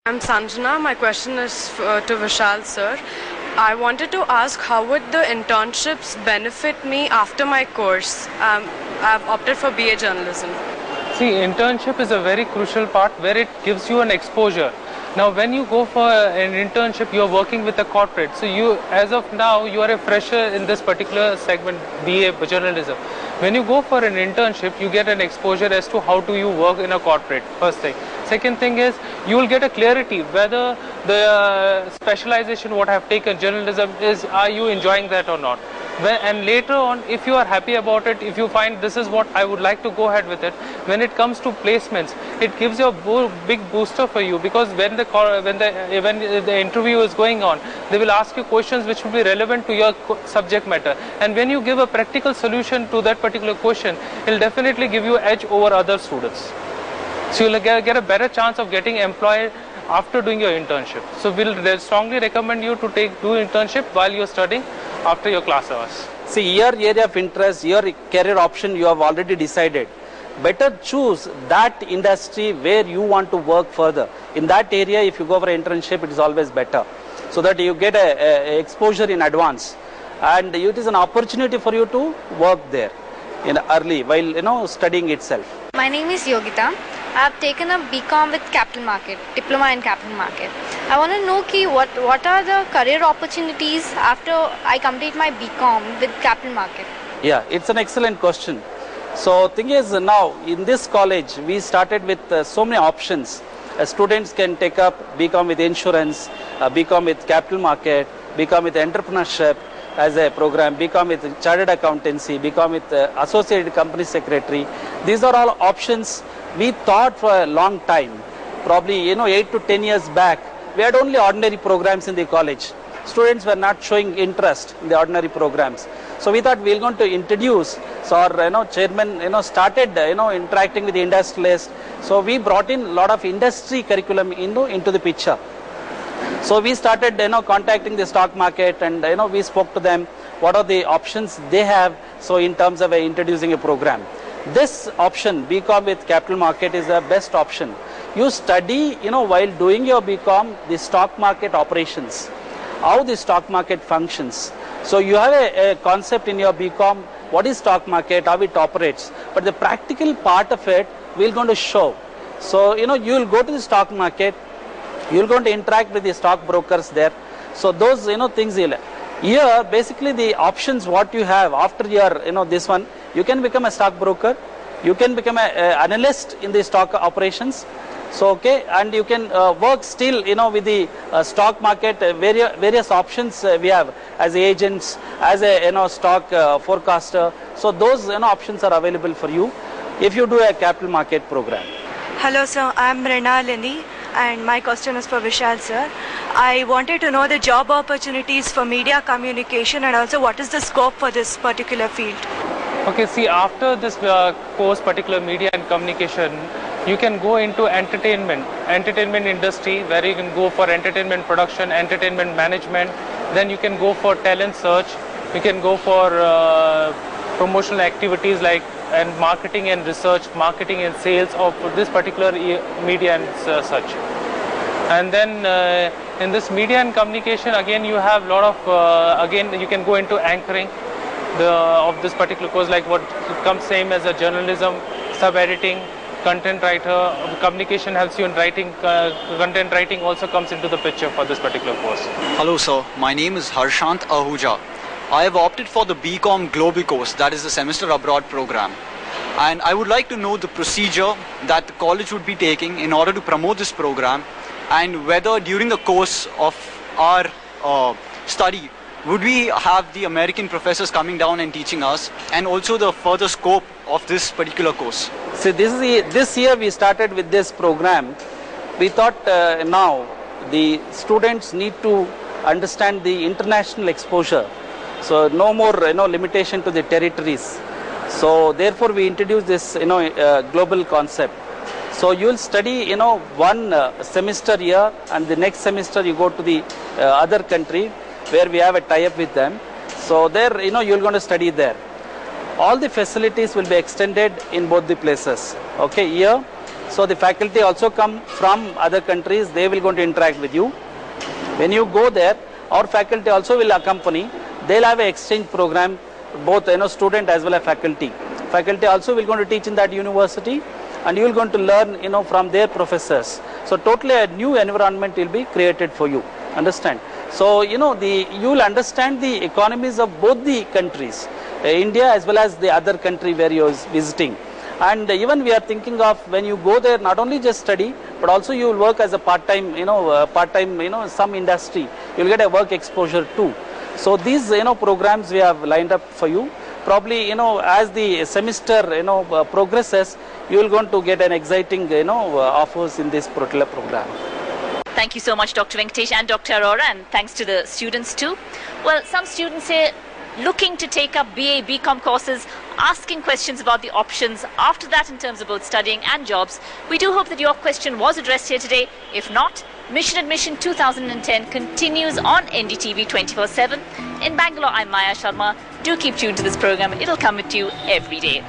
I'm Sanjana. My question is to Vishal sir. I wanted to ask how would the internships benefit me after my course? I've opted for BA journalism. See, internship is a very crucial part where it gives you an exposure. Now, when you go for an internship, you are working with a corporate. So you, as of now, you are a fresher in this particular segment, BA journalism. When you go for an internship, you get an exposure as to how do you work in a corporate, first thing. Second thing is, you will get a clarity whether the specialization what I have taken, journalism, is, are you enjoying that or not? And later on, if you are happy about it, if you find this is what I would like to go ahead with it, when it comes to placements, it gives you a big booster for you, because when the interview is going on, they will ask you questions which will be relevant to your subject matter. And when you give a practical solution to that particular question, it will definitely give you edge over other students. So you will get a better chance of getting employed after doing your internship. So we'll strongly recommend you to do internship while you're studying after your class hours. See, your area of interest, your career option you have already decided. Better choose that industry where you want to work further. In that area, if you go for an internship, it is always better, so that you get a exposure in advance, and it is an opportunity for you to work there in early while studying itself. My name is Yogita. I have taken a BCom with Capital Market, Diploma in Capital Market. I want to know what are the career opportunities after I complete my BCom with Capital Market? Yeah, it's an excellent question. So thing is, now in this college we started with so many options. Students can take up BCom with insurance, BCom with Capital Market, BCom with entrepreneurship as a program, BCom with chartered accountancy, BCom with associated company secretary. These are all options we thought for a long time. Probably 8 to 10 years back, we had only ordinary programs in the college. Students were not showing interest in the ordinary programs. So we thought we were going to introduce. So our chairman started interacting with the industrialists. So we brought in a lot of industry curriculum into the picture. So we started contacting the stock market, and we spoke to them what are the options they have. So in terms of introducing a program, this option BCom with Capital Market is the best option. You study while doing your BCom the stock market operations, how the stock market functions. So you have a concept in your BCom, what is stock market, how it operates, but the practical part of it we're going to show. So you will go to the stock market, you're going to interact with the stock brokers there. So those things here basically the options what you have after your this one, you can become a stock broker, you can become an analyst in the stock operations. So okay, and you can work still with the stock market, various options we have as agents, as a stock forecaster. So those options are available for you if you do a Capital Market program. Hello sir, I am Mrinalini and my question is for Vishal sir. I wanted to know the job opportunities for media communication and also what is the scope for this particular field. Okay, see, after this course, particular media and communication, you can go into entertainment industry, where you can go for entertainment production, entertainment management. Then you can go for talent search. You can go for promotional activities like marketing and research, marketing and sales of this particular media and such. And then in this media and communication, again you have a lot of again you can go into anchoring of this particular course, like what comes same as a journalism, sub-editing, content writer. Communication helps you in writing, content writing also comes into the picture for this particular course. Hello sir, my name is Harshant Ahuja. I have opted for the BCom Global course, that is the semester abroad program. And I would like to know the procedure that the college would be taking in order to promote this program, and whether during the course of our study would we have the American professors coming down and teaching us, and also the further scope of this particular course. See, this year we started with this program. We thought now the students need to understand the international exposure. So no more limitation to the territories. So therefore we introduced this global concept. So you will study one semester here, and the next semester you go to the other country where we have a tie-up with them. So there you're going to study there. All the facilities will be extended in both the places. Okay, here So the faculty also come from other countries, they will going to interact with you. When you go there, our faculty also will accompany. They'll have an exchange program, both student as well as faculty. Faculty also will going to teach in that university, and you will going to learn from their professors. So totally a new environment will be created for you. Understand? So you will understand the economies of both the countries, India as well as the other country where you are visiting. And even we are thinking of, when you go there, not only just study, but also you will work as a part-time, some industry. You will get a work exposure too. So these, programs we have lined up for you. Probably, as the semester, progresses, you will going to get an exciting, offers in this particular program. Thank you so much, Dr. Venkatesh and Dr. Arora, and thanks to the students too. Well, some students say looking to take up BA, BCom courses, asking questions about the options after that in terms of both studying and jobs. We do hope that your question was addressed here today. If not, Mission Admission 2010 continues on NDTV 24/7. In Bangalore, I'm Maya Sharma. Do keep tuned to this program. It'll come to you every day.